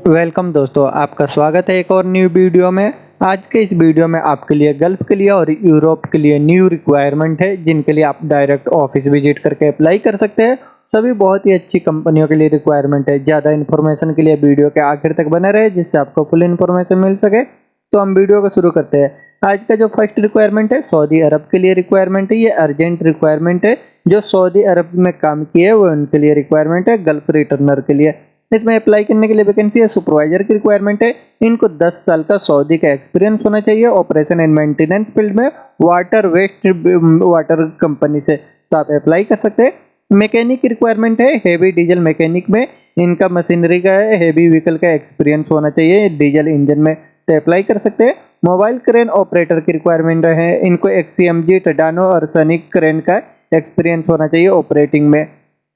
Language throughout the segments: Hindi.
वेलकम दोस्तों, आपका स्वागत है एक और न्यू वीडियो में। आज के इस वीडियो में आपके लिए गल्फ के लिए और यूरोप के लिए न्यू रिक्वायरमेंट है, जिनके लिए आप डायरेक्ट ऑफिस विजिट करके अप्लाई कर सकते हैं। सभी बहुत ही अच्छी कंपनियों के लिए रिक्वायरमेंट है। ज़्यादा इन्फॉर्मेशन के लिए वीडियो के आखिर तक बने रहे, जिससे आपको फुल इन्फॉर्मेशन मिल सके। तो हम वीडियो को शुरू करते हैं। आज का जो फर्स्ट रिक्वायरमेंट है सऊदी अरब के लिए रिक्वायरमेंट है। ये अर्जेंट रिक्वायरमेंट है। जो सऊदी अरब में काम किए वो उनके लिए रिक्वायरमेंट है, गल्फ रिटर्नर के लिए। इसमें अप्लाई करने के लिए वैकेंसी है, सुपरवाइजर की रिक्वायरमेंट है। इनको 10 साल का सऊदी का एक्सपीरियंस होना चाहिए ऑपरेशन एंड मेंटेनेंस फील्ड में, वाटर वेस्ट वाटर कंपनी से। तो आप अप्लाई कर सकते हैं। मैकेनिक की रिक्वायरमेंट है, हेवी डीजल मैकेनिक में। इनका मशीनरी का है, हेवी व्हीकल का एक्सपीरियंस होना चाहिए डीजल इंजन में, तो अप्लाई कर सकते हैं। मोबाइल क्रेन ऑपरेटर की रिक्वायरमेंट है। इनको एक्सीएमजी टडानो और सनिक क्रेन का एक्सपीरियंस होना चाहिए ऑपरेटिंग में।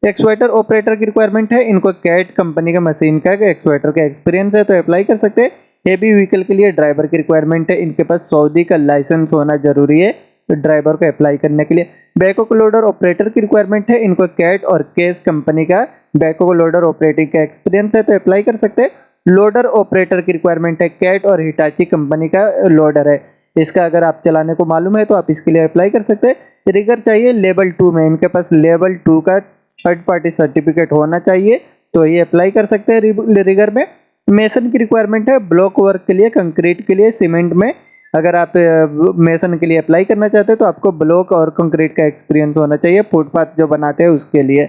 एक्सवेटर ऑपरेटर की रिक्वायरमेंट है। इनको कैट कंपनी का मशीन का एक्सवेटर का एक्सपीरियंस है, तो अप्लाई कर सकते हैं। हेवी व्हीकल के लिए ड्राइवर की रिक्वायरमेंट है। इनके पास सऊदी का लाइसेंस होना जरूरी है ड्राइवर को अप्लाई करने के लिए। बैकहो लोडर ऑपरेटर की रिक्वायरमेंट है। इनको कैट और केस कंपनी का बैकहो लोडर ऑपरेटिंग का एक्सपीरियंस है, तो अप्लाई कर सकते हैं। लोडर ऑपरेटर की रिक्वायरमेंट है। कैट और हिटाची कंपनी का लोडर है। इसका अगर आप चलाने को मालूम है तो आप इसके लिए अप्लाई कर सकते हैं। रिगर चाहिए लेवल 2 में। इनके पास लेवल 2 का थर्ड पार्टी सर्टिफिकेट होना चाहिए, तो ये अप्लाई कर सकते हैं रिगर में। मेसन की रिक्वायरमेंट है, ब्लॉक वर्क के लिए, कंक्रीट के लिए, सीमेंट में। अगर आप मेसन के लिए अप्लाई करना चाहते हैं तो आपको ब्लॉक और कंक्रीट का एक्सपीरियंस होना चाहिए, फुटपाथ जो बनाते हैं उसके लिए।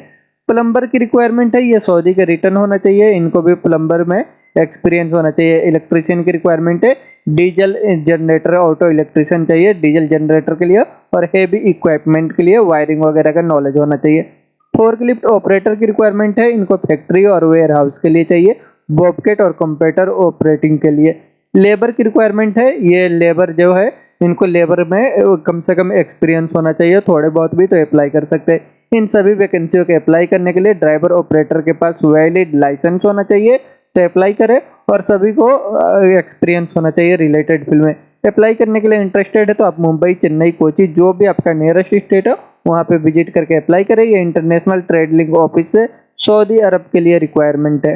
प्लम्बर की रिक्वायरमेंट है, ये सऊदी का रिटर्न होना चाहिए। इनको भी प्लम्बर में एक्सपीरियंस होना चाहिए। इलेक्ट्रीशियन की रिक्वायरमेंट है, डीजल जनरेटर ऑटो इलेक्ट्रीशियन चाहिए डीजल जनरेटर के लिए, और हेवी इक्विपमेंट के लिए वायरिंग वगैरह का नॉलेज होना चाहिए। फोर्कलिफ्ट ऑपरेटर की रिक्वायरमेंट है। इनको फैक्ट्री और वेयर हाउस के लिए चाहिए, बॉबकेट और कंप्यूटर ऑपरेटिंग के लिए। लेबर की रिक्वायरमेंट है। ये लेबर जो है, इनको लेबर में कम से कम एक्सपीरियंस होना चाहिए, थोड़े बहुत भी, तो अप्लाई कर सकते हैं। इन सभी वैकेंसियों के अप्लाई करने के लिए ड्राइवर ऑपरेटर के पास वैलिड लाइसेंस होना चाहिए, तो अप्लाई करें। और सभी को एक्सपीरियंस होना चाहिए रिलेटेड फील्ड में। अप्लाई करने के लिए इंटरेस्टेड है तो आप मुंबई, चेन्नई, कोची, जो भी आपका नियरेस्ट स्टेट है वहाँ पे विजिट करके अप्लाई करें। ये इंटरनेशनल ट्रेड लिंक ऑफिस से सऊदी अरब के लिए रिक्वायरमेंट है।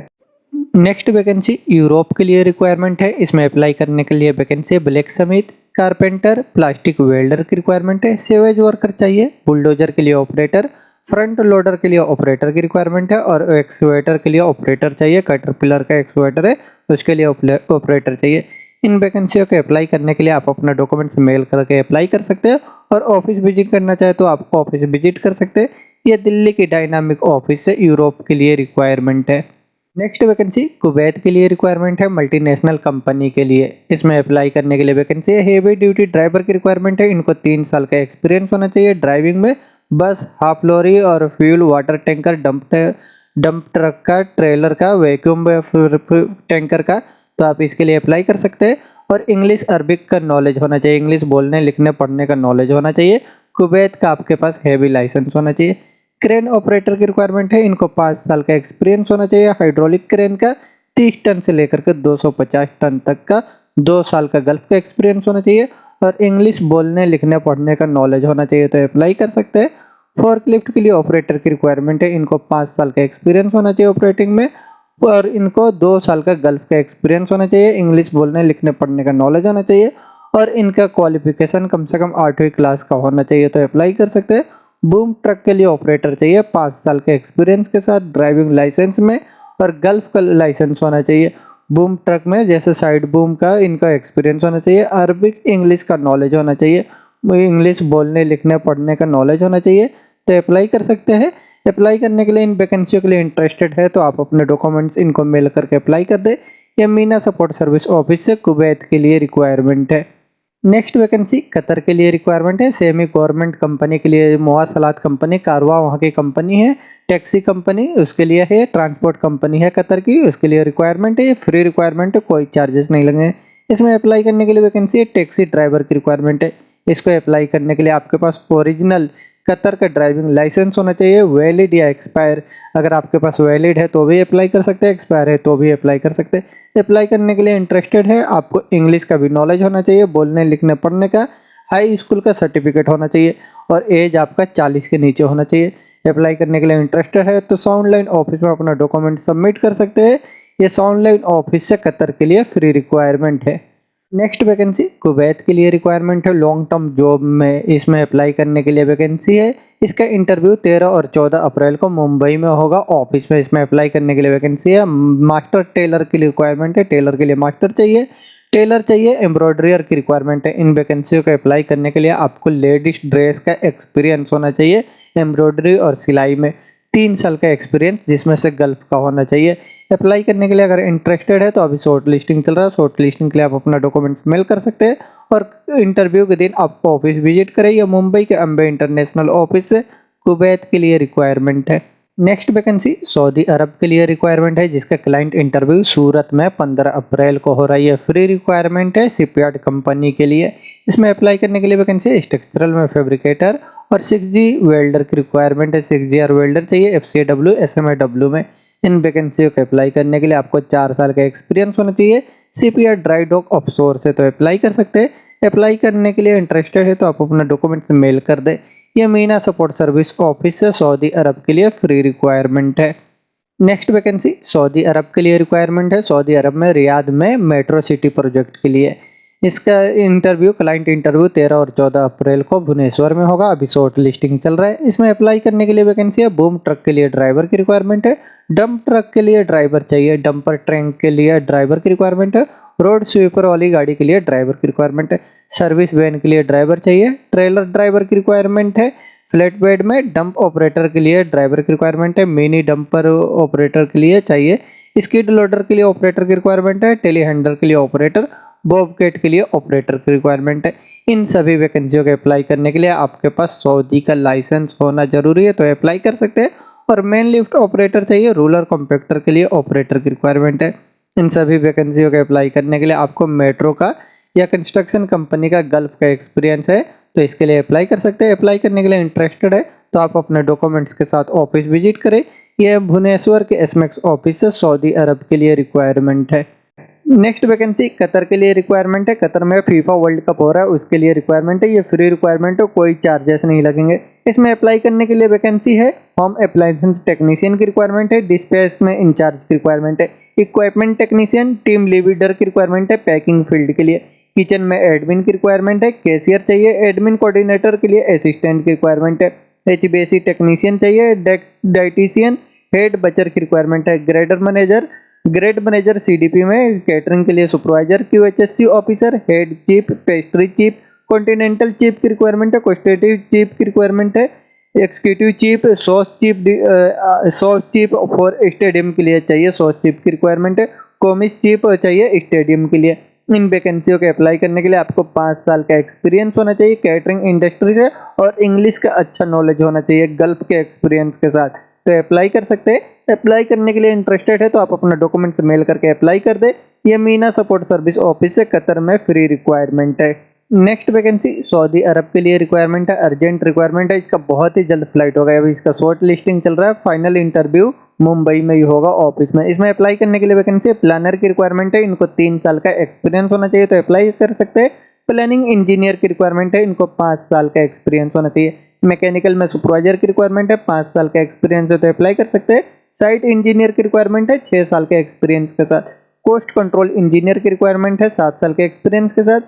नेक्स्ट वैकेंसी यूरोप के लिए रिक्वायरमेंट है। इसमें अप्लाई करने के लिए वैकेंसी ब्लैक समित, कारपेंटर, प्लास्टिक वेल्डर की रिक्वायरमेंट है। सेवेज वर्कर चाहिए, बुलडोजर के लिए ऑपरेटर, फ्रंट लोडर के लिए ऑपरेटर की रिक्वायरमेंट है, और एक्सवेटर के लिए ऑपरेटर चाहिए। कैटरपिलर का एक्सवेटर है, उसके लिए ऑपरेटर चाहिए। इन वैकेंसियों के अप्लाई करने के लिए आप अपना डॉक्यूमेंट्स मेल करके अप्लाई कर सकते हैं, और ऑफिस विजिट करना चाहे तो आप ऑफिस विजिट कर सकते हैं। ये दिल्ली की डायनामिक ऑफिस से यूरोप के लिए रिक्वायरमेंट है। नेक्स्ट वैकेंसी कुवैत के लिए रिक्वायरमेंट है, मल्टीनेशनल कंपनी के लिए। इसमें अप्लाई करने के लिए वैकेंसी है। हेवी ड्यूटी ड्राइवर की रिक्वायरमेंट है। इनको 3 साल का एक्सपीरियंस होना चाहिए ड्राइविंग में, बस, हाफ लॉरी और fuel, water tanker, dump truck का, ट्रेलर का, वैक्यूम टैंकर का, तो आप इसके लिए अप्लाई कर सकते हैं। और इंग्लिश अरबिक का नॉलेज होना चाहिए, इंग्लिश बोलने लिखने पढ़ने का नॉलेज होना चाहिए। कुवैत का आपके पास हेवी लाइसेंस होना चाहिए। क्रेन ऑपरेटर की रिक्वायरमेंट है। इनको 5 साल का एक्सपीरियंस होना चाहिए। हाइड्रोलिक क्रेन का 30 टन से लेकर के 250 टन तक का 2 साल का गल्फ का एक्सपीरियंस होना चाहिए, और इंग्लिश बोलने लिखने पढ़ने का नॉलेज होना चाहिए, तो अप्लाई कर सकते हैं। फोर्कलिफ्ट के लिए ऑपरेटर की रिक्वायरमेंट है। इनको 5 साल का एक्सपीरियंस होना चाहिए ऑपरेटिंग में, और इनको 2 साल का गल्फ का एक्सपीरियंस होना चाहिए। इंग्लिश बोलने लिखने पढ़ने का नॉलेज होना चाहिए, और इनका क्वालिफिकेशन कम से कम 8वीं क्लास का होना चाहिए, तो अप्लाई कर सकते हैं। बूम ट्रक के लिए ऑपरेटर चाहिए, 5 साल के एक्सपीरियंस के साथ ड्राइविंग लाइसेंस में, और गल्फ का लाइसेंस होना चाहिए। बूम ट्रक में जैसे साइड बूम का इनका एक्सपीरियंस होना चाहिए। अरबिक इंग्लिश का नॉलेज होना चाहिए, इंग्लिश बोलने लिखने पढ़ने का नॉलेज होना चाहिए, तो अप्लाई कर सकते हैं। अप्लाई करने के लिए इन वैकेंसियों के लिए इंटरेस्टेड है तो आप अपने डॉक्यूमेंट्स इनको मेल करके अप्लाई कर दें। ये मीना सपोर्ट सर्विस ऑफिस से कुवैत के लिए रिक्वायरमेंट है। नेक्स्ट वैकेंसी कतर के लिए रिक्वायरमेंट है। सेमी गवर्नमेंट कंपनी के लिए मवासलात कंपनी, कारवा वहाँ की कंपनी है। टैक्सी कंपनी उसके लिए है। ट्रांसपोर्ट कंपनी है कतर की, उसके लिए रिक्वायरमेंट है। ये फ्री रिक्वायरमेंट है, कोई चार्जेस नहीं लगे। इसमें अप्लाई करने के लिए वैकेंसी है। टैक्सी ड्राइवर की रिक्वायरमेंट है। इसको अप्लाई करने के लिए आपके पास ओरिजिनल कतर का ड्राइविंग लाइसेंस होना चाहिए, वैलिड या एक्सपायर। अगर आपके पास वैलिड है तो भी अप्लाई कर सकते हैं, एक्सपायर है तो भी अप्लाई कर सकते हैं। अप्लाई करने के लिए इंटरेस्टेड है, आपको इंग्लिश का भी नॉलेज होना चाहिए, बोलने लिखने पढ़ने का, हाई स्कूल का सर्टिफिकेट होना चाहिए, और एज आपका 40 के नीचे होना चाहिए। अप्लाई करने के लिए इंटरेस्टेड है तो साउंड लाइन ऑफिस में अपना डॉक्यूमेंट सबमिट कर सकते हैं। ये ऑनलाइन ऑफिस से कतर के लिए फ्री रिक्वायरमेंट है। नेक्स्ट वैकेंसी कुवैत के लिए रिक्वायरमेंट है, लॉन्ग टर्म जॉब में इसमें अप्लाई करने के लिए वैकेंसी है। इसका इंटरव्यू 13 और 14 अप्रैल को मुंबई में होगा। ऑफिस में इसमें अप्लाई करने के लिए वैकेंसी है। मास्टर टेलर की रिक्वायरमेंट है, टेलर के लिए मास्टर चाहिए, टेलर चाहिए, एम्ब्रॉयडरियर की रिक्वायरमेंट है। इन वैकेंसियों को अप्लाई करने के लिए आपको लेडीज ड्रेस का एक्सपीरियंस होना चाहिए, एम्ब्रॉयडरी और सिलाई में 3 साल का एक्सपीरियंस, जिसमें से गल्फ का होना चाहिए। अप्लाई करने के लिए अगर इंटरेस्टेड है तो अभी शॉर्ट लिस्टिंग चल रहा है। शॉर्ट लिस्टिंग के लिए आप अपना डॉक्यूमेंट्स मेल कर सकते हैं और इंटरव्यू के दिन आप ऑफिस विजिट करें या मुंबई के अम्बे इंटरनेशनल ऑफिस से कुवैत के लिए रिक्वायरमेंट है। नेक्स्ट वैकेंसी सऊदी अरब के लिए रिक्वायरमेंट है, जिसका क्लाइंट इंटरव्यू सूरत में 15 अप्रैल को हो रही है। फ्री रिक्वायरमेंट है शिपयार्ड कंपनी के लिए। इसमें अप्लाई करने के लिए वैकेंसी स्ट्रक्चरल में फैब्रिकेटर और 6G वेल्डर की रिक्वायरमेंट है। 6GR वेल्डर चाहिए FCW SMAW में। इन वैकेंसियों को अप्लाई करने के लिए आपको 4 साल का एक्सपीरियंस होना चाहिए। शिपयार्ड ड्राई डॉक ऑफशोर से तो अप्लाई कर सकते हैं। अप्लाई करने के लिए इंटरेस्टेड है तो आप अपना डॉक्यूमेंट्स मेल कर दें। ये मीना सपोर्ट सर्विस ऑफिस से सऊदी अरब के लिए फ्री रिक्वायरमेंट है। नेक्स्ट वैकेंसी सऊदी अरब के लिए रिक्वायरमेंट है, सऊदी अरब में रियाद में मेट्रो सिटी प्रोजेक्ट के लिए। इसका इंटरव्यू क्लाइंट इंटरव्यू 13 और 14 अप्रैल को भुवनेश्वर में होगा। अभी शॉर्ट लिस्टिंग चल रहा है। इसमें अप्लाई करने के लिए वैकेंसी है। बूम ट्रक के लिए ड्राइवर की रिक्वायरमेंट है, डंप ट्रक के लिए ड्राइवर चाहिए, डंपर ट्रैंक के लिए ड्राइवर की रिक्वायरमेंट है, रोड स्वीपर वाली गाड़ी के लिए ड्राइवर की रिक्वायरमेंट है, सर्विस वैन के लिए ड्राइवर चाहिए, ट्रेलर ड्राइवर की रिक्वायरमेंट है, फ्लैट बेड में डंप ऑपरेटर के लिए ड्राइवर की रिक्वायरमेंट है, मिनी डंपर ऑपरेटर के लिए चाहिए, स्किड लोडर के लिए ऑपरेटर की रिक्वायरमेंट है, टेलीहैंडलर के लिए ऑपरेटर, बॉबकैट के लिए ऑपरेटर की रिक्वायरमेंट है। इन सभी वैकेंसियों के अप्लाई करने के लिए आपके पास सऊदी का लाइसेंस होना जरूरी है, तो अप्लाई कर सकते हैं। और मेन लिफ्ट ऑपरेटर चाहिए, रूलर कॉम्पैक्टर के लिए ऑपरेटर की रिक्वायरमेंट है। इन सभी वैकेंसियों के अप्लाई करने के लिए आपको मेट्रो का या कंस्ट्रक्शन कंपनी का गल्फ का एक्सपीरियंस है, तो इसके लिए अप्लाई कर सकते हैं। अप्लाई करने के लिए इंटरेस्टेड है तो आप अपने डॉक्यूमेंट्स के साथ ऑफिस विजिट करें। यह भुवनेश्वर के एसमेक्स ऑफिस से सऊदी अरब के लिए रिक्वायरमेंट है। नेक्स्ट वैकेंसी कतर के लिए रिक्वायरमेंट है। कतर में फीफा वर्ल्ड कप हो रहा है, उसके लिए रिक्वायरमेंट है। ये फ्री रिक्वायरमेंट है, कोई चार्जेस नहीं लगेंगे। इसमें अप्लाई करने के लिए वैकेंसी है। होम अप्लायंसेस टेक्नीशियन की रिक्वायरमेंट है, डिस्पैच में इंचार्ज की रिक्वायरमेंट है, इक्विपमेंट टेक्नीशियन, टीम लीडर की रिक्वायरमेंट है, पैकिंग फील्ड के लिए, किचन में एडमिन की रिक्वायरमेंट है, कैशियर चाहिए, एडमिन कोऑर्डिनेटर के लिए असिस्टेंट की रिक्वायरमेंट है, HVAC टेक्नीशियन चाहिए, डाइटिशियन, हेड बचर की रिक्वायरमेंट है, ग्रेड मैनेजर CDP में, कैटरिंग के लिए supervisor, QHSC officer, head chief, pastry chief, continental chief की रिक्वायरमेंट है, कोस्टेटिव चीफ की रिक्वायरमेंट है, executive chief, sauce chief for stadium के लिए चाहिए, सॉस चीफ की रिक्वायरमेंट है, कॉमिस चीफ चाहिए स्टेडियम के लिए। इन वैकेंसियों के अप्लाई करने के लिए आपको 5 साल का एक्सपीरियंस होना चाहिए कैटरिंग इंडस्ट्री से और इंग्लिश का अच्छा नॉलेज होना चाहिए गल्फ के एक्सपीरियंस के साथ, तो अप्लाई कर सकते हैं। अप्लाई करने के लिए इंटरेस्टेड है तो आप अपना डॉक्यूमेंट्स मेल करके अप्लाई कर दे। ये मीना सपोर्ट सर्विस ऑफिस से कतर में फ्री रिक्वायरमेंट है। नेक्स्ट वैकेंसी सऊदी अरब के लिए रिक्वायरमेंट है, अर्जेंट रिक्वायरमेंट है। इसका बहुत ही जल्द फ्लाइट होगा। अभी इसका शॉर्ट लिस्टिंग चल रहा है, फाइनल इंटरव्यू मुंबई में ही होगा ऑफिस में। इसमें अप्लाई करने के लिए वैकेंसी प्लानर की रिक्वायरमेंट है, इनको 3 साल का एक्सपीरियंस होना चाहिए, तो अप्लाई कर सकते हैं। प्लानिंग इंजीनियर की रिक्वायरमेंट है, इनको 5 साल का एक्सपीरियंस होना चाहिए। मैकेनिकल में सुपरवाइजर की रिक्वायरमेंट है, 5 साल का एक्सपीरियंस है, तो अप्लाई कर सकते हैं। साइट इंजीनियर की रिक्वायरमेंट है 6 साल के एक्सपीरियंस के साथ। कोस्ट कंट्रोल इंजीनियर की रिक्वायरमेंट है 7 साल के एक्सपीरियंस के साथ।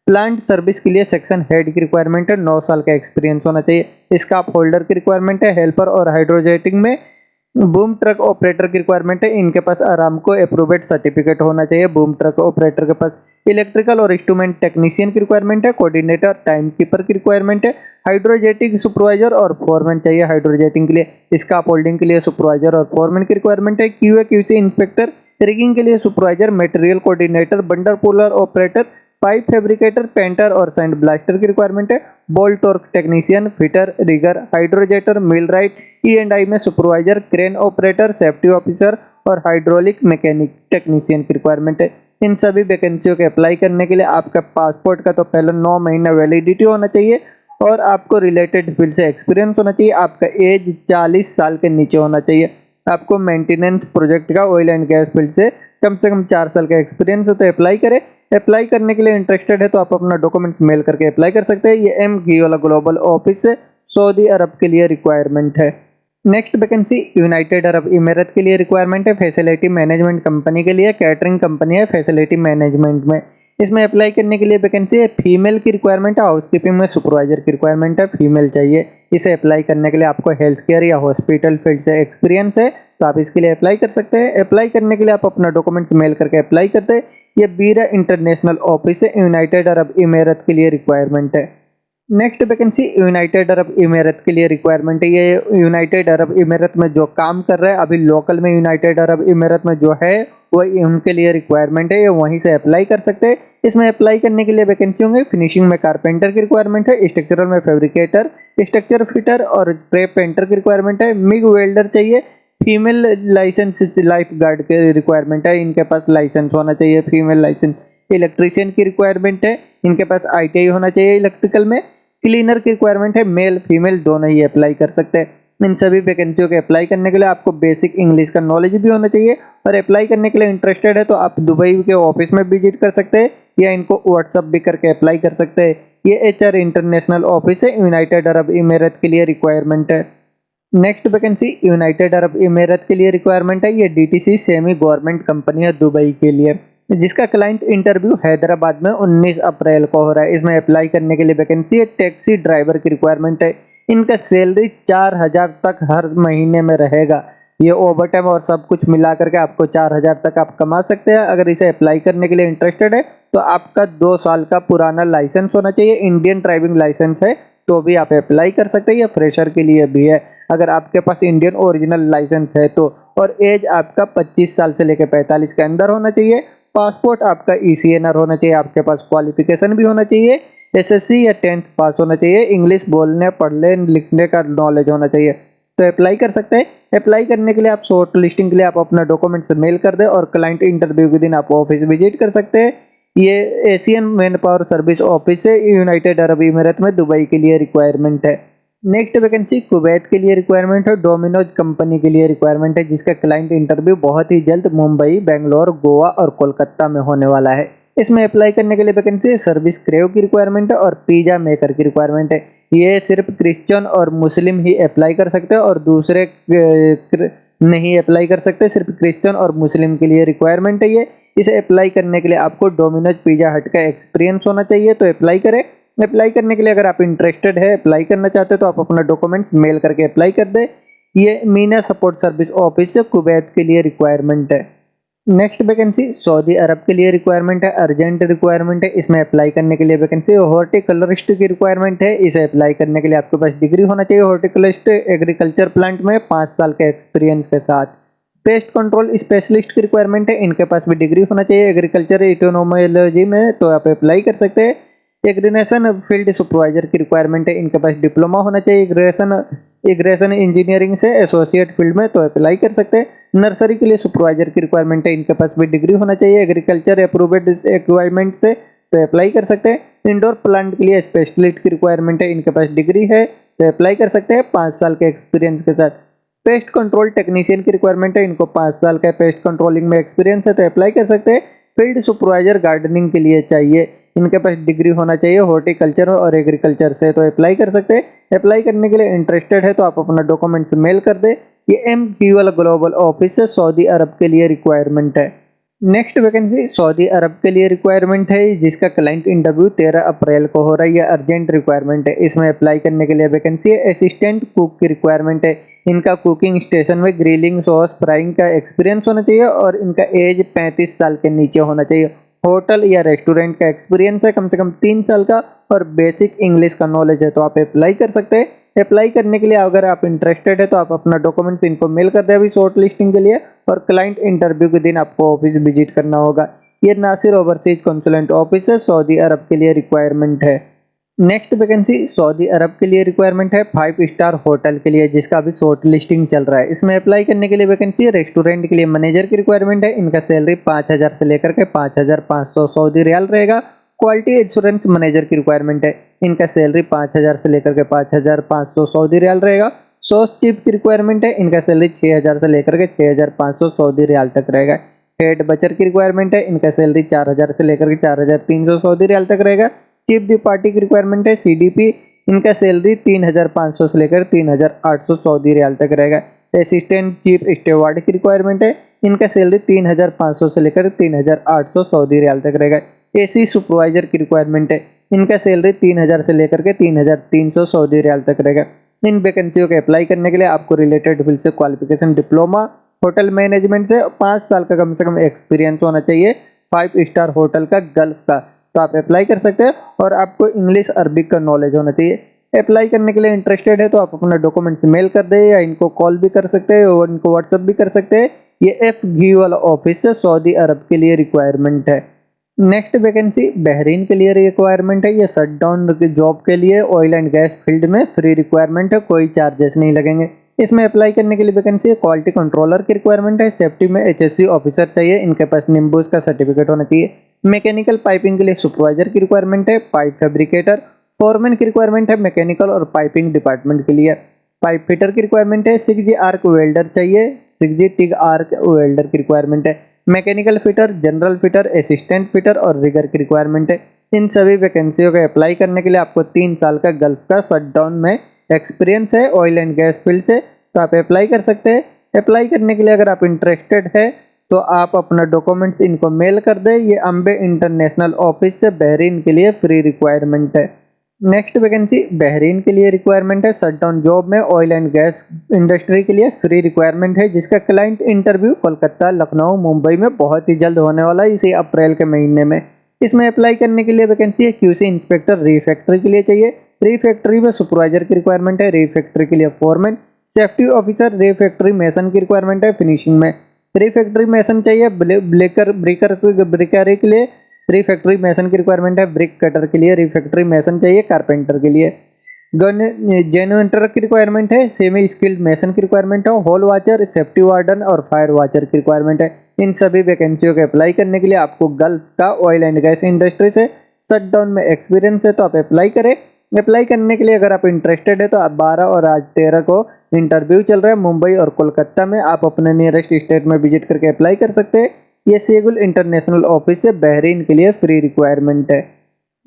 प्लांट सर्विस के लिए सेक्शन हेड की रिक्वायरमेंट है, 9 साल का एक्सपीरियंस होना चाहिए। स्टाफ होल्डर की रिक्वायरमेंट है, हेल्पर और हाइड्रोजेटिंग में। बूम ट्रक ऑपरेटर की रिक्वायरमेंट है, इनके पास आरामको अप्रूव्ड सर्टिफिकेट होना चाहिए। बूम ट्रक ऑपरेटर के पास इलेक्ट्रिकल और इंस्ट्रूमेंट टेक्नीशियन की रिक्वायरमेंट है, कोऑर्डिनेटर टाइम कीपर की रिक्वायरमेंट है, हाइड्रोजेटिंग सुपरवाइजर और फोरमैन चाहिए हाइड्रोजेटिंग के लिए। स्काफ होल्डिंग के लिए सुपरवाइजर और फोरमैन की रिक्वायरमेंट है। QA/QC इंस्पेक्टर, रिगिंग के लिए supervisor, material coordinator, bundle puller operator, pipe fabricator, painter और सैंड ब्लास्टर की रिक्वायरमेंट है। Bolt torque technician, fitter, rigger, hydrojetter, millwright, E&I में supervisor, crane operator, safety officer और हाइड्रोलिक मैकेनिक टेक्नीशियन की रिक्वायरमेंट है। इन सभी वैकेंसियों के अप्लाई करने के लिए आपका पासपोर्ट का तो पहले 9 महीना वैलिडिटी होना चाहिए और आपको रिलेटेड फील्ड से एक्सपीरियंस होना चाहिए। आपका एज 40 साल के नीचे होना चाहिए। आपको मेंटेनेंस प्रोजेक्ट का ऑयल एंड गैस फील्ड से कम 4 साल का एक्सपीरियंस हो, तो अप्लाई करें। अप्लाई करने के लिए इंटरेस्टेड है तो आप अपना डॉक्यूमेंट्स मेल करके अप्लाई कर सकते हैं। ये MG वाला ग्लोबल ऑफिस से सऊदी अरब के लिए रिक्वायरमेंट है। नेक्स्ट वैकेंसी यूनाइटेड अरब इमारात के लिए रिक्वायरमेंट है, फैसिलिटी मैनेजमेंट कंपनी के लिए, कैटरिंग कंपनी है फैसिलिटी मैनेजमेंट में। इसमें अप्लाई करने के लिए वैकेंसी है, फीमेल की रिक्वायरमेंट है, हाउसकीपिंग में सुपरवाइजर की रिक्वायरमेंट है, फीमेल चाहिए। इसे अप्लाई करने के लिए आपको हेल्थ केयर या हॉस्पिटल फील्ड से एक्सपीरियंस है तो आप इसके लिए अप्लाई कर सकते हैं। अप्लाई करने के लिए आप अपना डॉक्यूमेंट्स मेल करके अप्लाई करते हैं। ये बीरा इंटरनेशनल ऑफिस है, यूनाइटेड अरब इमारात के लिए रिक्वायरमेंट है। नेक्स्ट वैकेंसी यूनाइटेड अरब इमारात के लिए रिक्वायरमेंट है। ये यूनाइटेड अरब इमारात में जो काम कर रहा है अभी लोकल में यूनाइटेड अरब इमारात में जो है वो उनके लिए रिक्वायरमेंट है, ये वहीं से अप्लाई कर सकते हैं। इसमें अप्लाई करने के लिए वैकेंसी होंगे, फिनिशिंग में कारपेंटर की रिक्वायरमेंट है, स्ट्रक्चरल में फैब्रिकेटर, स्ट्रक्चर फिटर और प्रे पेंटर की रिक्वायरमेंट है, मिग वेल्डर चाहिए, फीमेल लाइसेंस लाइफ गार्ड के रिक्वायरमेंट है, इनके पास लाइसेंस होना चाहिए फीमेल लाइसेंस। इलेक्ट्रीशियन की रिक्वायरमेंट है, इनके पास आईटीआई होना चाहिए इलेक्ट्रिकल में। क्लीनर की रिक्वायरमेंट है, मेल फीमेल दोनों ही अप्लाई कर सकते हैं। इन सभी वैकेंसियों के अप्लाई करने के लिए आपको बेसिक इंग्लिश का नॉलेज भी होना चाहिए और अप्लाई करने के लिए इंटरेस्टेड है तो आप दुबई के ऑफिस में विजिट कर सकते हैं या इनको व्हाट्सअप भी करके अप्लाई कर सकते हैं। ये एचआर इंटरनेशनल ऑफिस है, यूनाइटेड अरब इमारात के लिए रिक्वायरमेंट है। नेक्स्ट वैकेंसी यूनाइटेड अरब इमारात के लिए रिक्वायरमेंट है, ये डीटीसी सेमी गवर्नमेंट कंपनी है दुबई के लिए, जिसका क्लाइंट इंटरव्यू हैदराबाद में 19 अप्रैल को हो रहा है। इसमें अप्लाई करने के लिए वैकेंसी है, टैक्सी ड्राइवर की रिक्वायरमेंट है। इनका सैलरी 4000 तक हर महीने में रहेगा। ये ओवरटाइम और सब कुछ मिला करके आपको 4000 तक आप कमा सकते हैं। अगर इसे अप्लाई करने के लिए इंटरेस्टेड है तो आपका 2 साल का पुराना लाइसेंस होना चाहिए, इंडियन ड्राइविंग लाइसेंस है तो भी आप अप्लाई कर सकते हैं। ये फ्रेशर के लिए भी है अगर आपके पास इंडियन ओरिजिनल लाइसेंस है तो। और एज आपका 25 साल से लेकर 45 के अंदर होना चाहिए। पासपोर्ट आपका ECNR होना चाहिए, आपके पास क्वालिफिकेशन भी होना चाहिए, एसएससी या 10th पास होना चाहिए, इंग्लिश बोलने पढ़ने लिखने का नॉलेज होना चाहिए तो अप्लाई कर सकते हैं। अप्लाई करने के लिए आप शॉर्ट लिस्टिंग के लिए आप अपना डॉक्यूमेंट्स मेल कर दें और क्लाइंट इंटरव्यू के दिन आप ऑफिस विजिट कर सकते हैं। ये Asian man power service office है, यूनाइटेड अरब इमारात में दुबई के लिए रिक्वायरमेंट है। नेक्स्ट वैकेंसी कुवैत के लिए रिक्वायरमेंट है, डोमिनोज कंपनी के लिए रिक्वायरमेंट है, जिसका क्लाइंट इंटरव्यू बहुत ही जल्द मुंबई, बेंगलोर, गोवा और कोलकाता में होने वाला है। इसमें अप्लाई करने के लिए वैकेंसी सर्विस क्रेव की रिक्वायरमेंट है और पिज्जा मेकर की रिक्वायरमेंट है। ये सिर्फ क्रिश्चियन और मुस्लिम ही अप्लाई कर सकते हैं और दूसरे नहीं अप्लाई कर सकते, सिर्फ क्रिश्चियन और मुस्लिम के लिए रिक्वायरमेंट है ये। इसे अप्लाई करने के लिए आपको डोमिनोज पिज्जा हट का एक्सपीरियंस होना चाहिए तो अप्लाई करें। अप्लाई करने के लिए अगर आप इंटरेस्टेड है, अप्लाई करना चाहते हैं तो आप अपना डॉक्यूमेंट्स मेल करके अप्लाई कर दें। ये मीना सपोर्ट सर्विस ऑफिस से कुवैत के लिए रिक्वायरमेंट है। नेक्स्ट वैकेंसी सऊदी अरब के लिए रिक्वायरमेंट है, अर्जेंट रिक्वायरमेंट है। इसमें अप्लाई करने के लिए वैकेंसी हॉर्टिकलरिस्ट की रिक्वायरमेंट है। इसे अप्लाई करने के लिए आपके पास डिग्री होना चाहिए हॉर्टिकलरिस्ट एग्रीकल्चर प्लांट में 5 साल के एक्सपीरियंस के साथ। पेस्ट कंट्रोल स्पेशलिस्ट की रिक्वायरमेंट है, इनके पास भी डिग्री होना चाहिए एग्रीकल्चर इकोनोमोलॉजी में तो आप अप्लाई कर सकते हैं। एग्रीनेशन फील्ड सुपरवाइजर की रिक्वायरमेंट है, इनके पास डिप्लोमा होना चाहिए एग्रेशन इंजीनियरिंग से एसोसिएट फील्ड में तो अप्लाई कर सकते हैं। नर्सरी के लिए सुपरवाइजर की रिक्वायरमेंट है, इनके पास भी डिग्री होना चाहिए एग्रीकल्चर अप्रूव्ड इक्विपमेंट से तो अप्लाई कर सकते हैं। इंडोर प्लांट के लिए स्पेशलिस्ट की रिक्वायरमेंट है, इनके पास डिग्री है तो अप्लाई कर सकते हैं 5 साल के एक्सपीरियंस के साथ। पेस्ट कंट्रोल टेक्नीशियन की रिक्वायरमेंट है, इनको 5 साल का पेस्ट कंट्रोलिंग में एक्सपीरियंस है तो अप्लाई कर सकते हैं। फील्ड सुपरवाइजर गार्डनिंग के लिए चाहिए, इनके पास डिग्री होना चाहिए हॉर्टिकल्चर और एग्रीकल्चर से तो अप्लाई कर सकते हैं। अप्लाई करने के लिए इंटरेस्टेड है तो आप अपना डॉक्यूमेंट्स मेल कर दें। ये MQL ग्लोबल ऑफिस से सऊदी अरब के लिए रिक्वायरमेंट है। नेक्स्ट वैकेंसी सऊदी अरब के लिए रिक्वायरमेंट है, जिसका क्लाइंट इंटरव्यू 13 अप्रैल को हो रहा है। ये अर्जेंट रिक्वायरमेंट है। इसमें अप्लाई करने के लिए वैकेंसी है, असिस्टेंट कुक की रिक्वायरमेंट है। इनका कुकिंग स्टेशन में ग्रिलिंग सॉस फ्राइंग का एक्सपीरियंस होना चाहिए और इनका एज 35 साल के नीचे होना चाहिए। होटल या रेस्टोरेंट का एक्सपीरियंस है कम से कम 3 साल का और बेसिक इंग्लिश का नॉलेज है तो आप अप्लाई कर सकते हैं। अप्लाई करने के लिए अगर आप इंटरेस्टेड है तो आप अपना डॉक्यूमेंट्स इनको मेल कर दें अभी शॉर्ट लिस्टिंग के लिए और क्लाइंट इंटरव्यू के दिन आपको ऑफिस विजिट करना होगा। ये नासिर ओवरसीज कंसुलेंट ऑफिस है, सऊदी अरब के लिए रिक्वायरमेंट है। नेक्स्ट वैकेंसी सऊदी अरब के लिए रिक्वायरमेंट है 5 स्टार होटल के लिए, जिसका अभी शॉर्ट लिस्टिंग चल रहा है। इसमें अप्लाई करने के लिए वैकेंसी है, रेस्टोरेंट के लिए मैनेजर की रिक्वायरमेंट है। इनका सैलरी 5000 से लेकर के 5500 सऊदी रियाल रहेगा। क्वालिटी एश्योरेंस मैनेजर की रिक्वायरमेंट है, इनका सैलरी 5000 से लेकर के 5500 सऊदी रियाल रहेगा। सॉस चीफ की रिक्वायरमेंट है, इनका सैलरी 6000 से लेकर के 6500 सऊदी रियाल तक रहेगा। हेड बचर की रिक्वायरमेंट है, इनका सैलरी 4000 से लेकर के 4300 सऊदी रियाल तक रहेगा। चीफ दी पार्टी की रिक्वायरमेंट है, CDP, इनका सैलरी 3,500 से लेकर 3,800 सऊदी रियाल तक रहेगा। असिस्टेंट चीफ स्टीवर्ड की रिक्वायरमेंट है, इनका सैलरी 3,500 से लेकर 3,800 सऊदी रियाल तक रहेगा। एसी सुपरवाइजर की रिक्वायरमेंट है, इनका सैलरी 3,000 से लेकर के 3,300 सऊदी रियाल तक रहेगा। इन वैकेंसियों के अप्लाई करने के लिए आपको रिलेटेड फील्ड से क्वालिफिकेशन डिप्लोमा होटल मैनेजमेंट से 5 साल का कम से कम एक्सपीरियंस होना चाहिए, 5 स्टार होटल का गल्फ का, तो आप अप्लाई कर सकते हैं। और आपको इंग्लिश अरबिक का नॉलेज होना चाहिए। अप्लाई करने के लिए इंटरेस्टेड है तो आप अपना डॉक्यूमेंट्स मेल कर दें या इनको कॉल भी कर सकते हैं और इनको व्हाट्सअप भी कर सकते हैं। ये एफ घी वाला ऑफिस है, सऊदी अरब के लिए रिक्वायरमेंट है। नेक्स्ट वैकेंसी बहरीन के लिए रिक्वायरमेंट है। ये शटडाउन की जॉब के लिए ऑयल एंड गैस फील्ड में फ्री रिक्वायरमेंट है, कोई चार्जेस नहीं लगेंगे। इसमें अप्लाई करने के लिए वैकेंसी है। क्वालिटी कंट्रोलर की रिक्वायरमेंट है। सेफ्टी में एचएससी ऑफिसर चाहिए, इनके पास निम्बूस का सर्टिफिकेट होना चाहिए। मैकेनिकल पाइपिंग के लिए सुपरवाइजर की रिक्वायरमेंट है। पाइप फैब्रिकेटर फोरमैन की रिक्वायरमेंट है मैकेनिकल और पाइपिंग डिपार्टमेंट के लिए। पाइप फिटर की रिक्वायरमेंट है। 6G आर्क वेल्डर चाहिए, 6G टिग आर्क वेल्डर की रिक्वायरमेंट है। Mechanical fitter, general fitter, assistant fitter और रिगर की रिक्वायरमेंट है। इन सभी वैकेंसियों का अप्लाई करने के लिए आपको 3 साल का गल्फ का शटडाउन में एक्सपीरियंस है ऑयल एंड गैस फील्ड से, तो आप अप्लाई कर सकते हैं। अप्लाई करने के लिए अगर आप इंटरेस्टेड है तो आप अपना डॉक्यूमेंट्स इनको मेल कर दें। ये अम्बे इंटरनेशनल ऑफिस से बहरीन के लिए फ्री रिक्वायरमेंट है। नेक्स्ट वैकेंसी बहरीन के लिए रिक्वायरमेंट है। शटडाउन जॉब में ऑयल एंड गैस इंडस्ट्री के लिए फ्री रिक्वायरमेंट है, जिसका क्लाइंट इंटरव्यू कोलकाता, लखनऊ, मुंबई में बहुत ही जल्द होने वाला है, इसी अप्रैल के महीने में। इसमें अप्लाई करने के लिए वैकेंसी है। क्यूसी इंस्पेक्टर रीफैक्ट्री के लिए चाहिए। रीफैक्ट्री में सुपरवाइजर की रिक्वायरमेंट है। रीफैक्ट्री के लिए फोरमैन, सेफ्टी ऑफिसर, रीफैक्ट्री मेसन की रिक्वायरमेंट है। फिनिशिंग में रीफैक्ट्री मेसन चाहिए। ब्रिकरी के लिए रीफैक्ट्री मेसन की रिक्वायरमेंट है। ब्रिक कटर के लिए रीफैक्ट्री मेसन चाहिए। कारपेंटर के लिए जेनरेटर की रिक्वायरमेंट है। सेमी स्किल्ड मेसन की रिक्वायरमेंट है। हॉल वाचर, सेफ्टी वार्डन और फायर वाचर की रिक्वायरमेंट है। इन सभी वैकेंसियों के अप्लाई करने के लिए आपको गल्फ का ऑयल एंड गैस इंडस्ट्री से शटडाउन में एक्सपीरियंस है, तो आप अप्लाई करें। अप्लाई करने के लिए अगर आप इंटरेस्टेड है तो आप 12 और आज 13 को इंटरव्यू चल रहा है मुंबई और कोलकाता में। आप अपने नियरेस्ट स्टेट में विजिट करके अप्लाई कर सकते हैं। ये सेगुल इंटरनेशनल ऑफिस से बहरीन के लिए फ्री रिक्वायरमेंट है।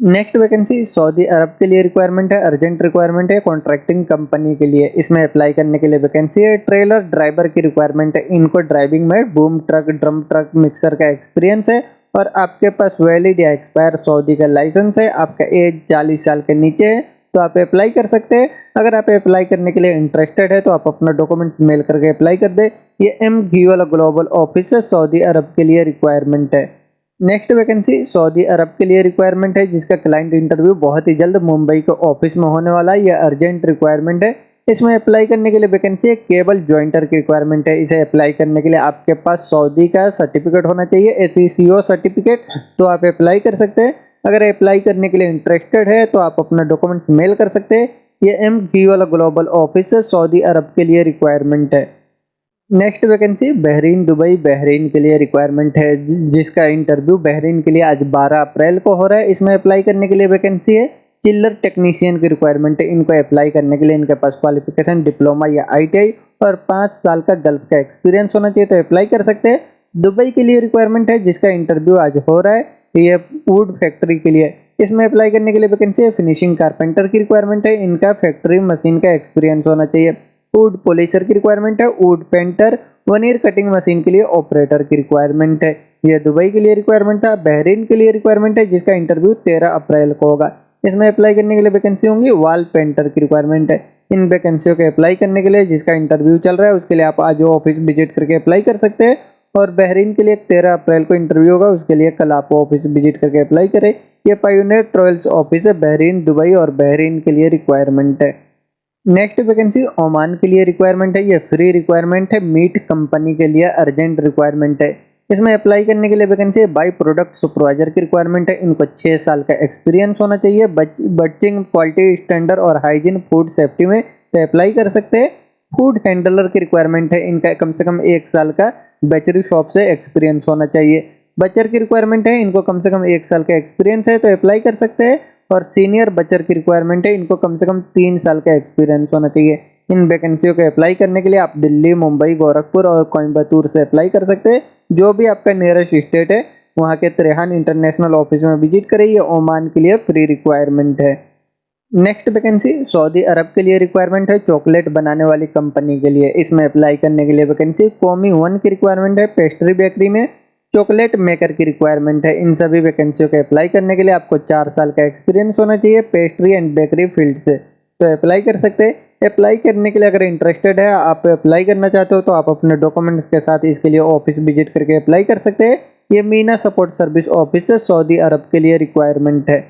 नेक्स्ट वैकेंसी सऊदी अरब के लिए रिक्वायरमेंट है। अर्जेंट रिक्वायरमेंट है कॉन्ट्रैक्टिंग कंपनी के लिए। इसमें अप्लाई करने के लिए वैकेंसी है। ट्रेलर ड्राइवर की रिक्वायरमेंट है। इनको ड्राइविंग में boom truck, drum truck, mixer का एक्सपीरियंस है और आपके पास वैलिड या एक्सपायर सऊदी का लाइसेंस है। आपका एज 40 साल के नीचे है तो आप अप्लाई कर सकते हैं। अगर आप अप्लाई करने के लिए इंटरेस्टेड है तो आप अपना डॉक्यूमेंट्स मेल करके अप्लाई कर दे। ये एम घी वाला ग्लोबल ऑफिस है, सऊदी अरब के लिए रिक्वायरमेंट है। नेक्स्ट वैकेंसी सऊदी अरब के लिए रिक्वायरमेंट है, जिसका क्लाइंट इंटरव्यू बहुत ही जल्द मुंबई के ऑफिस में होने वाला है। यह अर्जेंट रिक्वायरमेंट है। इसमें अप्लाई करने के लिए वैकेंसी है। केबल जॉइंटर की रिक्वायरमेंट है। इसे अप्लाई करने के लिए आपके पास सऊदी का सर्टिफिकेट होना चाहिए, एसीसीओ सर्टिफिकेट, तो आप अप्लाई कर सकते हैं। अगर अप्लाई करने के लिए इंटरेस्टेड है तो आप अपना डॉक्यूमेंट्स मेल कर सकते हैं। ये एम घी वाला ग्लोबल ऑफिस है, सऊदी अरब के लिए रिक्वायरमेंट है। Next vacancy Bahrain Dubai Bahrain के लिए रिक्वायरमेंट है, जिसका इंटरव्यू बहरीन के लिए आज 12 अप्रैल को हो रहा है। इसमें अप्लाई करने के लिए वैकेंसी है। चिल्लर टेक्नीशियन की रिक्वायरमेंट है। इनको अप्लाई करने के लिए इनके पास क्वालिफिकेशन डिप्लोमा या आईटीआई और 5 साल का गल्फ का एक्सपीरियंस होना चाहिए, तो अप्लाई कर सकते हैं। दुबई के लिए रिक्वायरमेंट है, जिसका इंटरव्यू आज हो रहा है। ये वुड फैक्ट्री के लिए। इसमें अप्लाई करने के लिए वैकेंसी है। फिनिशिंग कारपेंटर की रिक्वायरमेंट है। इनका फैक्ट्री मशीन का एक्सपीरियंस होना चाहिए। वुड पॉलिशर की रिक्वायरमेंट है। Would painter, veneer cutting machine के लिए ऑपरेटर की रिक्वायरमेंट है। यह दुबई के लिए रिक्वायरमेंट था। बहरीन के लिए रिक्वायरमेंट है, जिसका इंटरव्यू 13 अप्रैल को होगा। इसमें अप्लाई करने के लिए वैकेंसी होंगी। वॉल पेंटर की रिक्वायरमेंट है। इन वैकेंसियों के अप्लाई करने के लिए जिसका इंटरव्यू चल रहा है उसके लिए आप आज ऑफिस विजिट करके अप्लाई कर सकते हैं। और बहरीन के लिए 13 अप्रैल को इंटरव्यू होगा, उसके लिए कल आप ऑफिस विजिट करके अप्लाई करें। ये पायोनियर ट्रेवल्स ऑफिस है, बहरीन, दुबई और बहरीन के लिए रिक्वायरमेंट है। नेक्स्ट वैकेंसी ओमान के लिए रिक्वायरमेंट है। ये फ्री रिक्वायरमेंट है। मीट कंपनी के लिए अर्जेंट रिक्वायरमेंट है। इसमें अप्लाई करने के लिए वैकेंसी है। बाई प्रोडक्ट सुपरवाइजर की रिक्वायरमेंट है। इनको 6 साल का एक्सपीरियंस होना चाहिए। बचिंग क्वालिटी स्टैंडर्ड और हाइजीन फूड सेफ्टी में तो अप्लाई कर सकते हैं। फूड हैंडलर की रिक्वायरमेंट है। इनका कम से कम 1 साल का बेचरी शॉप से एक्सपीरियंस होना चाहिए। बचर की रिक्वायरमेंट है। इनको कम से कम 1 साल का एक्सपीरियंस है, तो अप्लाई कर सकते हैं। और सीनियर बचर की रिक्वायरमेंट है। इनको कम से कम 3 साल का एक्सपीरियंस होना चाहिए। इन वैकेंसियों को अप्लाई करने के लिए आप दिल्ली, मुंबई, गोरखपुर और कोयम्बतूर से अप्लाई कर सकते हैं। जो भी आपका नियरेस्ट स्टेट है वहाँ के त्रेहान इंटरनेशनल ऑफिस में विजिट करें। ये ओमान के लिए फ्री रिक्वायरमेंट है। नेक्स्ट वैकेंसी सऊदी अरब के लिए रिक्वायरमेंट है चॉकलेट बनाने वाली कंपनी के लिए। इसमें अप्लाई करने के लिए वैकेंसी कॉमी 1 की रिक्वायरमेंट है। पेस्ट्री बेकरी में चॉकलेट मेकर की रिक्वायरमेंट है। इन सभी वैकेंसियों के अप्लाई करने के लिए आपको 4 साल का एक्सपीरियंस होना चाहिए पेस्ट्री एंड बेकरी फील्ड से, तो अप्लाई कर सकते हैं। अप्लाई करने के लिए अगर इंटरेस्टेड है, आप अप्लाई करना चाहते हो, तो आप अपने डॉक्यूमेंट्स के साथ इसके लिए ऑफिस विजिट करके अप्लाई कर सकते हैं। ये मीना सपोर्ट सर्विस ऑफिस से सऊदी अरब के लिए रिक्वायरमेंट है।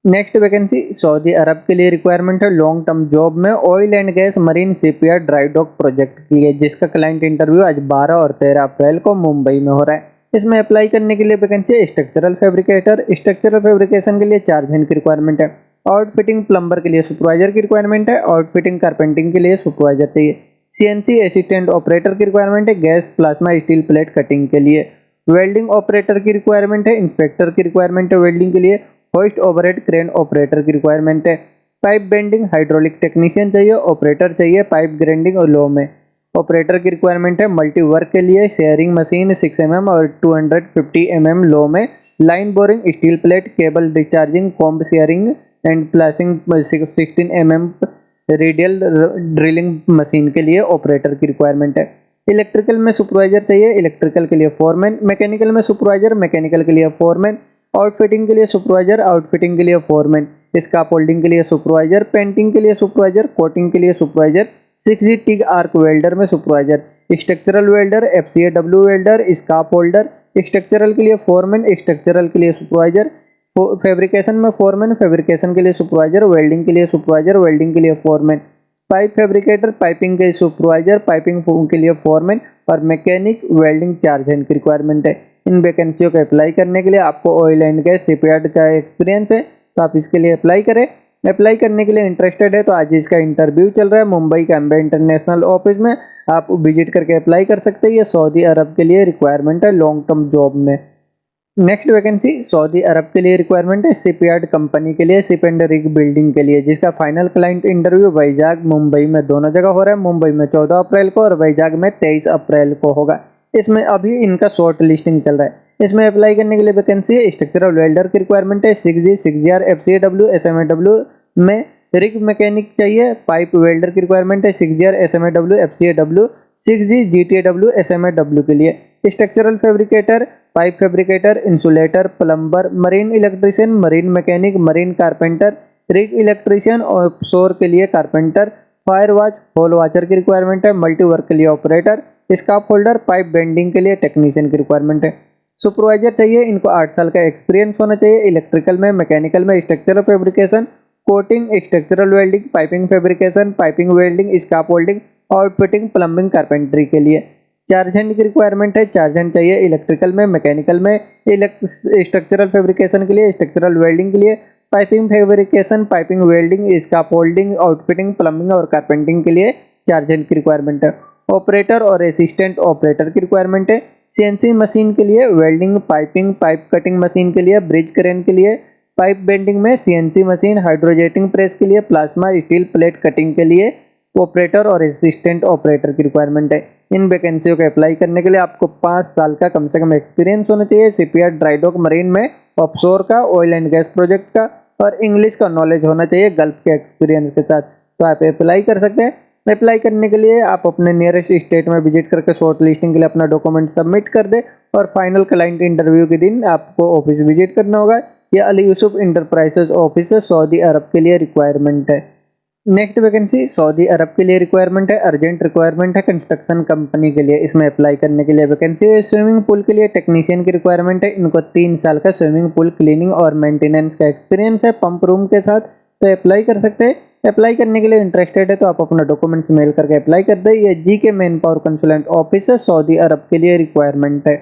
नेक्स्ट वैकेंसी सऊदी अरब के लिए रिक्वायरमेंट है लॉन्ग टर्म जॉब में oil and gas marine shipyard dry dock project की है, जिसका क्लाइंट इंटरव्यू आज 12 और 13 अप्रैल को मुंबई में हो रहा है। इसमें अप्लाई करने के लिए वैकेंसी है स्ट्रक्चरल फैब्रिकेटर। स्ट्रक्चरल फैब्रिकेशन के लिए 4 जन की रिक्वायरमेंट है। आउटफिटिंग प्लम्बर के लिए सुपरवाइजर की रिक्वायरमेंट है। आउटफिटिंग कारपेंटिंग के लिए सुपरवाइजर चाहिए। सीएनसी असिस्टेंट ऑपरेटर की रिक्वायरमेंट है gas plasma steel plate cutting के लिए। वेल्डिंग ऑपरेटर की रिक्वायरमेंट है। इंस्पेक्टर की रिक्वायरमेंट है वेल्डिंग के लिए। होइस्ट ओवरहेड क्रेन ऑपरेटर की रिक्वायरमेंट है। पाइप बेंडिंग हाइड्रोलिक टेक्नीशियन चाहिए। ऑपरेटर चाहिए पाइप ग्राइंडिंग और लो में। ऑपरेटर की रिक्वायरमेंट है मल्टी वर्क के लिए शेयरिंग मशीन 6 mm और 250 mm लो में। Line boring steel plate cable discharging comb sharing and placing 16 mm radial drilling machine के लिए ऑपरेटर की रिक्वायरमेंट है। इलेक्ट्रिकल में सुपरवाइजर चाहिए। इलेक्ट्रिकल के लिए फोरमैन। मैकेनिकल में सुपरवाइजर। मैकेनिकल के लिए फोरमैन। आउटफिटिंग के लिए सुपरवाइजर। आउटफिटिंग के लिए फोरमैन। स्काफोल्डिंग के लिए सुपरवाइजर। पेंटिंग के लिए सुपरवाइजर। कोटिंग के लिए supervisor. 6G TIG arc welder में supervisor. Structural welder. FCAW welder. Scaffolder. Structural के लिए फोरमैन। स्ट्रक्चरल के लिए सुपरवाइजर। फैब्रिकेशन में फोरमैन। फैब्रिकेशन के लिए सुपरवाइजर। वेल्डिंग के लिए सुपरवाइजर। वेल्डिंग के लिए फोरमैन। Pipe fabricator. पाइपिंग के सुपरवाइजर। पाइपिंग के लिए फोरमैन और मैकेनिक वेल्डिंग 4 जन की रिक्वायरमेंट है। इन वैकेंसियों को अप्लाई करने के लिए आपको ऑयल एंड गैस शिपयार्ड का एक्सपीरियंस है, तो आप इसके लिए अप्लाई करें। अप्लाई करने के लिए इंटरेस्टेड है तो आज इसका इंटरव्यू चल रहा है मुंबई के एम्बे इंटरनेशनल ऑफिस में, आप विजिट करके अप्लाई कर सकते हैं। ये सऊदी अरब के लिए रिक्वायरमेंट है लॉन्ग टर्म जॉब में। नेक्स्ट वैकेंसी सऊदी अरब के लिए रिक्वायरमेंट है शिपयार्ड कंपनी के लिए शिप एंड रिग बिल्डिंग के लिए, जिसका final client interview Vizag Mumbai में दोनों जगह हो रहा है। मुंबई में 14 अप्रैल को और वैजाग में 23 अप्रैल को होगा। इसमें अभी इनका शॉर्ट लिस्टिंग चल रहा है। इसमें अप्लाई करने के लिए वैकेंसी है स्ट्रक्चरल वेल्डर की रिक्वायरमेंट है। 6G 6GR FCAW SMAW में रिग मैकेनिक चाहिए। पाइप वेल्डर की रिक्वायरमेंट है 6GR SMAW FCAW 6G GTAW SMAW के लिए। Structural fabricator, pipe fabricator, insulator, plumber, marine electrician, marine mechanic, marine carpenter, rig electrician और ऑफशोर के लिए carpenter, fire watch hole watcher की रिक्वायरमेंट है। मल्टी वर्क के लिए operator, scaffolder, pipe bending के लिए टेक्नीशियन की रिक्वायरमेंट है। सुपरवाइजर चाहिए, इनको 8 साल का एक्सपीरियंस होना चाहिए। इलेक्ट्रिकल में, मैकेनिकल में, structural fabrication, coating, structural welding, piping fabrication, piping welding, scarf holding, outfitting, plumbing, carpentry के लिए 4 जन की रिक्वायरमेंट है। 4 जन चाहिए इलेक्ट्रिकल में, मैकेनिकल में, स्ट्रक्चरल फैब्रिकेशन के लिए, स्ट्रक्चरल वेल्डिंग के लिए, piping fabrication, piping welding, scarf holding, outfitting, plumbing और कारपेंटिंग के लिए 4 जन की रिक्वायरमेंट है। ऑपरेटर और असिस्टेंट ऑपरेटर की रिक्वायरमेंट है। सीएनसी मशीन के लिए welding, piping, pipe cutting machine के लिए, ब्रिज क्रेन के लिए, पाइप बेंडिंग में सीएनसी मशीन, हाइड्रोजेटिंग प्रेस के लिए, प्लाज्मा स्टील प्लेट कटिंग के लिए ऑपरेटर और असिस्टेंट ऑपरेटर की रिक्वायरमेंट है। इन वैकेंसियों को अप्लाई करने के लिए आपको 5 साल का कम से कम एक्सपीरियंस होना चाहिए शिपयार्ड ड्राई डॉक मरीन में, ऑफशोर का, ऑयल एंड गैस प्रोजेक्ट का और इंग्लिश का नॉलेज होना चाहिए गल्फ के एक्सपीरियंस के साथ, तो आप अप्लाई कर सकते हैं। अप्लाई करने के लिए आप अपने नियरेस्ट स्टेट में विजिट करके शॉर्ट लिस्टिंग के लिए अपना डॉक्यूमेंट सबमिट कर दे और फाइनल क्लाइंट इंटरव्यू के दिन आपको ऑफिस विजिट करना होगा। यह अली यूसुफ इंटरप्राइजेस ऑफिस है, सऊदी अरब के लिए रिक्वायरमेंट है। नेक्स्ट वैकेंसी सऊदी अरब के लिए रिक्वायरमेंट है, अर्जेंट रिक्वायरमेंट है कंस्ट्रक्शन कंपनी के लिए। इसमें अप्लाई करने के लिए वैकेंसी है स्विमिंग पूल के लिए टेक्नीशियन की रिक्वायरमेंट है। इनको 3 साल का स्विमिंग पूल क्लीनिंग और मेंटेनेंस का एक्सपीरियंस है पंप रूम के साथ, तो अप्लाई कर सकते हैं। अप्लाई करने के लिए इंटरेस्टेड है तो आप अपना डॉक्यूमेंट्स मेल करके अप्लाई कर दें। ये GK man power consultant office है, सऊदी अरब के लिए रिक्वायरमेंट है।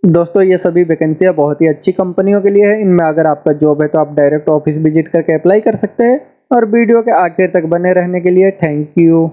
दोस्तों ये सभी वैकेंसियाँ बहुत ही अच्छी कंपनियों के लिए है। इनमें अगर आपका जॉब है तो आप डायरेक्ट ऑफिस विजिट करके अप्लाई कर सकते हैं। और वीडियो के आखिर तक बने रहने के लिए थैंक यू।